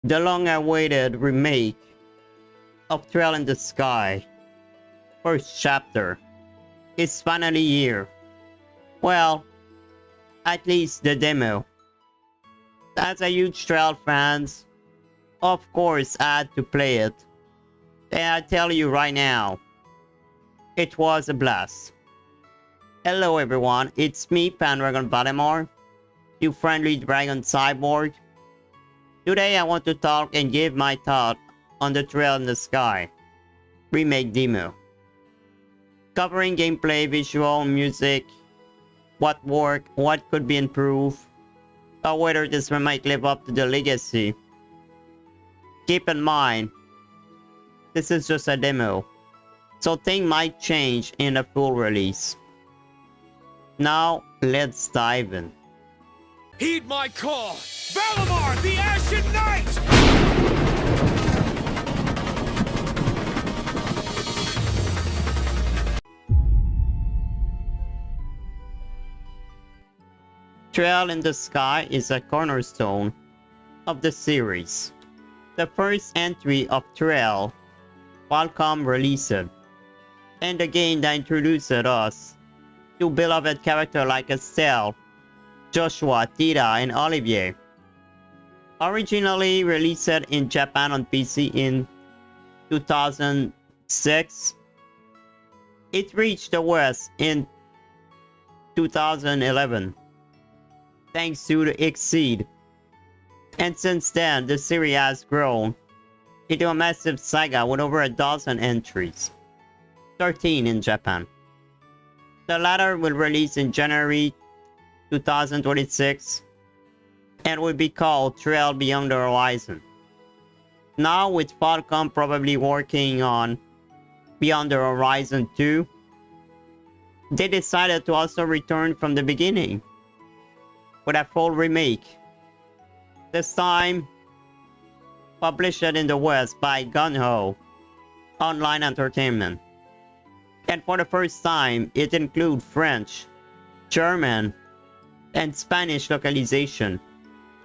The long-awaited remake of Trail in the Sky, first chapter, is finally here. Well, at least the demo. As a huge Trail fan, of course I had to play it. And I tell you right now, it was a blast. Hello everyone, it's me, Pandragon Valimar, your friendly dragon cyborg. Today I want to talk and give my thought on the Trail in the Sky remake demo. Covering gameplay, visual, music, what worked, what could be improved, or whether this might live up to the legacy. Keep in mind, this is just a demo, so things might change in a full release. Now, let's dive in. Heed my call! Valimar, the Ashen Knight! Trail in the Sky is a cornerstone of the series. The first entry of Trail, Qualcomm released, and the game that introduced us to beloved characters like Estelle, Joshua, Tita, and Olivier. Originally released in Japan on PC in 2006, it reached the West in 2011, thanks to the Exceed. And since then, the series has grown into a massive saga with over a dozen entries, 13 in Japan. The latter will release in January 2026 and will be called Trail Beyond the Horizon. Now with Qualcomm probably working on Beyond the Horizon 2, they decided to also return from the beginning with a full remake. This time published in the West by Gung-Ho Online Entertainment. And for the first time, it includes French, German, and Spanish localization,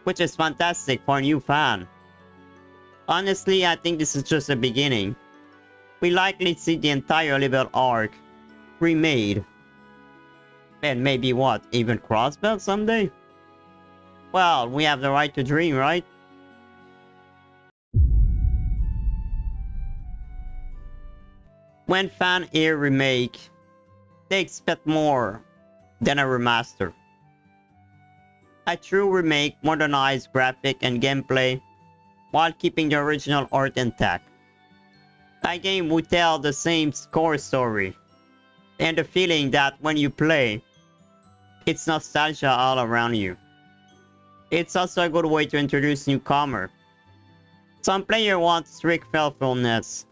which is fantastic for a new fan. Honestly, I think this is just the beginning. We likely see the entire level arc remade. And maybe what, even cross-built someday? Well, we have the right to dream, right? When fans hear remake, they expect more than a remaster. A true remake modernized graphic and gameplay while keeping the original art intact. A game would tell the same core story and the feeling that when you play, it's nostalgia all around you. It's also a good way to introduce newcomers. Some players want strict faithfulness,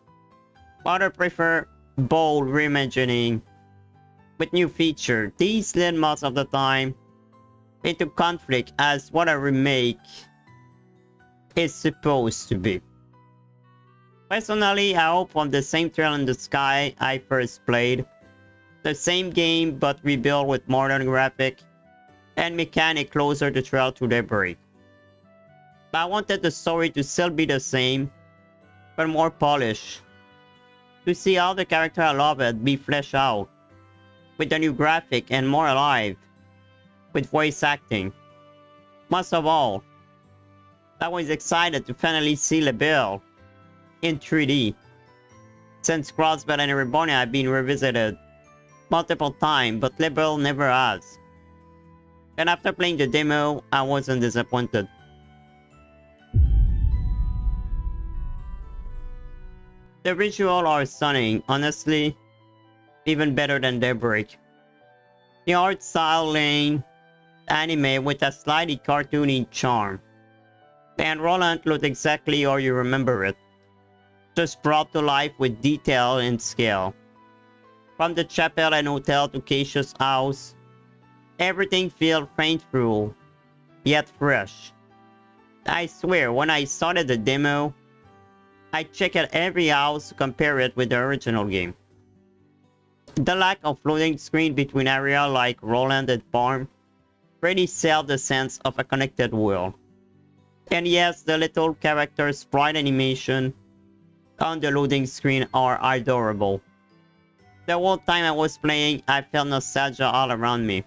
others prefer bold reimagining with new features. These lead most of the time into conflict as what a remake is supposed to be. Personally, I hope on the same Trail in the Sky I first played, the same game but rebuilt with modern graphic and mechanic closer to Trail to Daybreak. But I wanted the story to still be the same, but more polished. To see how the character I love it be fleshed out, with the new graphic and more alive, with voice acting. Most of all, I was excited to finally see LeBelle in 3D. Since Crossbell and Reborn have been revisited multiple times, but LeBelle never has. And after playing the demo, I wasn't disappointed. The visuals are stunning, honestly, even better than Daybreak. The art style lean anime with a slightly cartoony charm. And Roland looked exactly how you remember it, just brought to life with detail and scale. From the chapel and hotel to Keisha's house, everything feels faithful, yet fresh. I swear, when I started the demo, I checked every house to compare it with the original game. The lack of loading screen between areas like Roland and Farm really sell the sense of a connected world. And yes, the little character sprite animation on the loading screen are adorable. The whole time I was playing, I felt nostalgia all around me.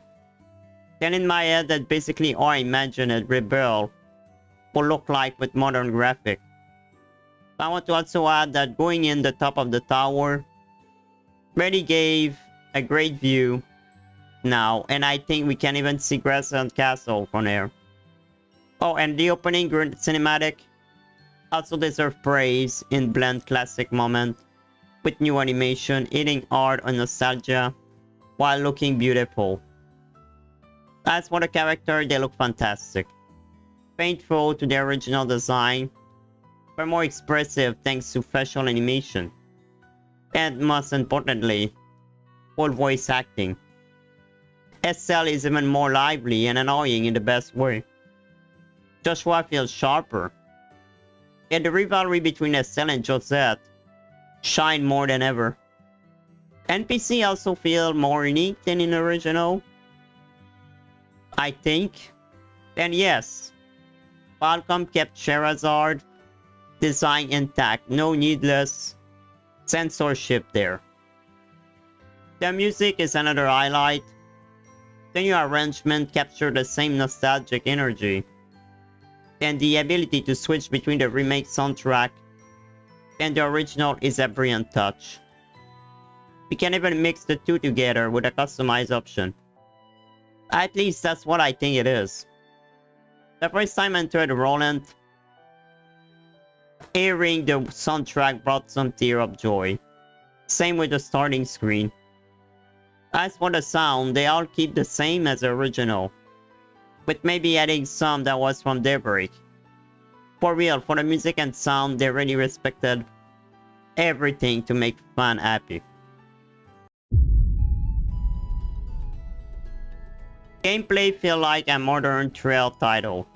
And in my head, that basically all I imagined Rebel will look like with modern graphics. I want to also add that going in the top of the tower really gave a great view now, and I think we can even see Grassland Castle from there. Oh, and the opening cinematic also deserves praise in blend classic moment with new animation, hitting art and nostalgia while looking beautiful. As for the character, they look fantastic. Faithful to the original design, but more expressive thanks to facial animation. And most importantly, full voice acting. Estelle is even more lively and annoying in the best way. Joshua feels sharper. And the rivalry between Estelle and Josette shine more than ever. NPC also feel more unique than in the original, I think. And yes, Falcom kept Sherazard design intact, no needless censorship there. The music is another highlight. The new arrangement captured the same nostalgic energy, and the ability to switch between the remake soundtrack and the original is a brilliant touch. We can even mix the two together with a customized option. At least that's what I think it is. The first time I entered Roland, hearing the soundtrack brought some tear of joy. Same with the starting screen. As for the sound, they all keep the same as the original, with maybe adding some that was from Daybreak. For real, for the music and sound, they really respected everything to make fans happy. Gameplay feel like a modern trail title.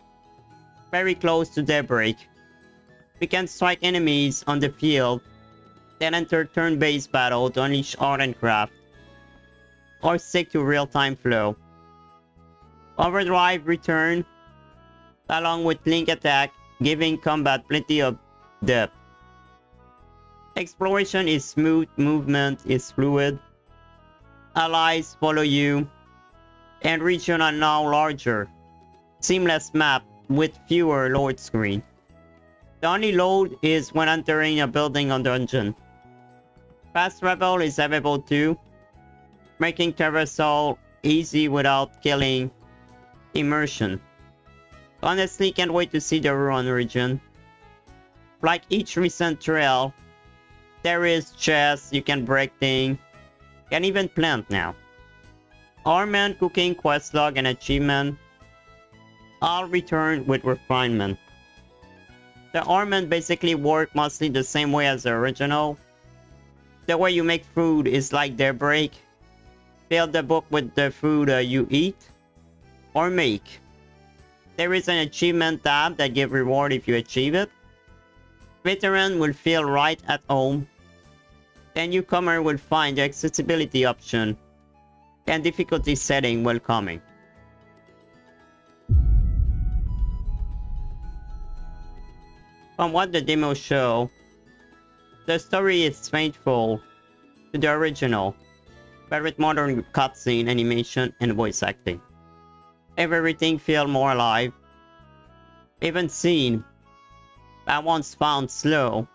Very close to Daybreak. We can strike enemies on the field, then enter turn-based battle to unleash art and craft, or stick to real-time flow. Overdrive return, along with link attack, giving combat plenty of depth. Exploration is smooth, movement is fluid, allies follow you, and regions are now larger. Seamless map with fewer load screen. The only load is when entering a building or dungeon. Fast travel is available too, making traversal easy without killing immersion. Honestly, can't wait to see the Ruin region. Like each recent trail, there is chests, you can break things, can even plant now. Armament, cooking, quest log, and achievement all return with refinement. The armament basically work mostly the same way as the original. The way you make food is like Daybreak. Fill the book with the food you eat or make. There is an achievement tab that gives reward if you achieve it. Veteran will feel right at home. And newcomer will find the accessibility option and difficulty setting welcoming. From what the demo show, the story is faithful to the original, but with modern cutscene, animation, and voice acting. Everything feels more alive. Even scene that once found slow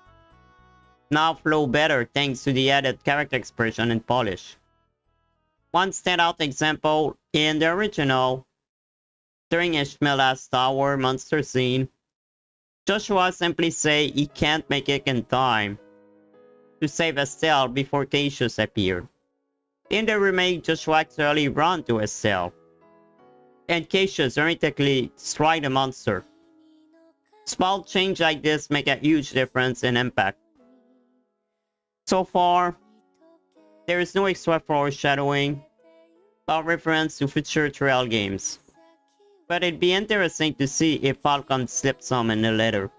now flow better thanks to the added character expression and polish. One standout example in the original, during Ishmael's Tower monster scene, Joshua simply say he can't make it in time to save Estelle before Cassius appeared. In the remake, Joshua actually ran to Estelle, and Cassius erratically strike the monster. Small change like this make a huge difference in impact. So far, there is no extra foreshadowing or reference to future trail games, but it'd be interesting to see if Falcon slipped some in the letter.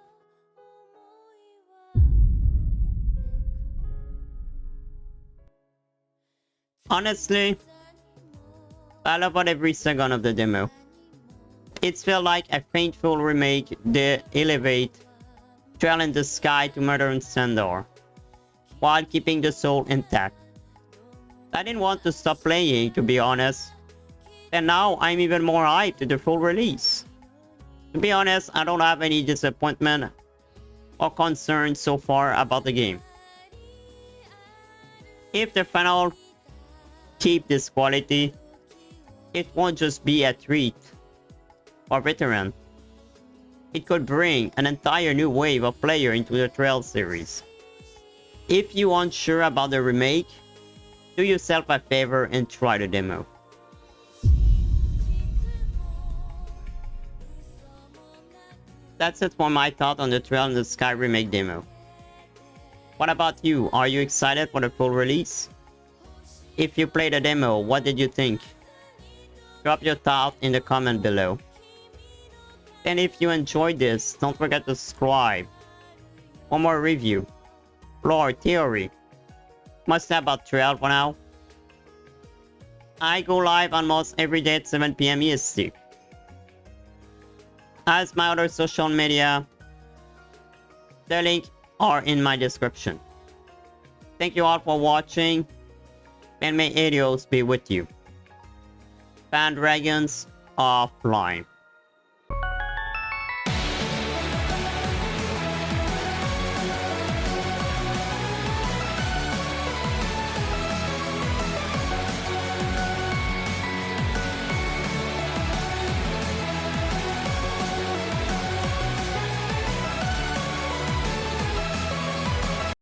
Honestly, I love every second of the demo. It's felt like a painful remake that elevate Trail in the Sky to modern standard, while keeping the soul intact. I didn't want to stop playing, to be honest, and now I'm even more hyped to the full release. To be honest, I don't have any disappointment or concern so far about the game. If the final keep this quality, it won't just be a treat for veteran. It could bring an entire new wave of players into the Trail series. If you're unsure about the remake, do yourself a favor and try the demo. That's it for my thought on the Trail in the Sky remake demo. What about you? Are you excited for the full release? If you played the demo, what did you think? Drop your thought in the comment below. And if you enjoyed this, don't forget to subscribe for more review, lore, theory, much about Trail for now. I go live almost every day at 7 PM EST. As my other social media, the link are in my description. Thank you all for watching, and may Adios be with you. Dragons offline.